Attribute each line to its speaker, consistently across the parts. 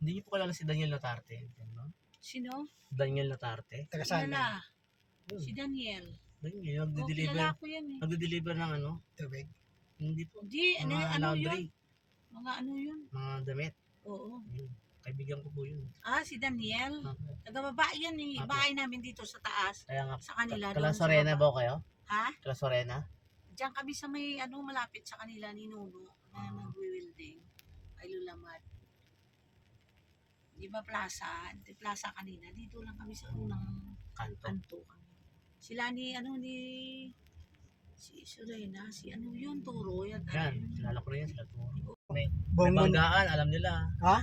Speaker 1: Hindi niyo po kilala si Daniel Latarte, no?
Speaker 2: Sino?
Speaker 1: Daniel Latarte.
Speaker 3: Taga saan na?
Speaker 2: Kilala. Si Daniel.
Speaker 1: Daniel,
Speaker 2: Oh, kilala ko yan eh.
Speaker 1: nagde-deliver ng ano?
Speaker 3: Tubig.
Speaker 1: Hindi po.
Speaker 2: Hindi, ano yun?
Speaker 1: Laundry,
Speaker 2: Mga ano yun?
Speaker 1: mga damit.
Speaker 2: Oo.
Speaker 1: Yun. Kaibigan ko po yun.
Speaker 2: Ah, si Daniel. Taga-babae yan eh.
Speaker 1: Apo.
Speaker 2: Bahay namin dito sa taas.
Speaker 1: Kaya nga,
Speaker 2: Sa kanila.
Speaker 1: Kala
Speaker 2: doon sa
Speaker 1: Sorena
Speaker 2: baba.
Speaker 1: ba kayo?
Speaker 2: Ha?
Speaker 1: Kala Sorena?
Speaker 2: Diyan kami sa may ano malapit sa kanila ni Nuno na
Speaker 1: Ah.
Speaker 2: nagwi-welding. Ay Lulamad. Di ba plaza? Di plaza kanina. Dito lang kami sa unang
Speaker 1: Kanto.
Speaker 2: kanto kami. Sila ni ano ni si Sorena, si ano yun, Turo yan.
Speaker 1: Yan, kilala ko rin yan sila po. May
Speaker 3: Buong mundo.
Speaker 1: banggaan, alam nila.
Speaker 3: Ha?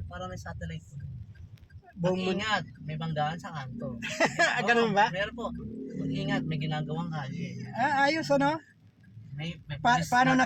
Speaker 1: Parang may satellite po.
Speaker 3: Buong mundo.
Speaker 1: Mag-ingat, may banggaan sa kanto.
Speaker 3: Ganun ba?
Speaker 1: Meron po. Mag-ingat, may ginagawang kalye.
Speaker 3: Ah, ayos ano?
Speaker 1: May
Speaker 3: Paano na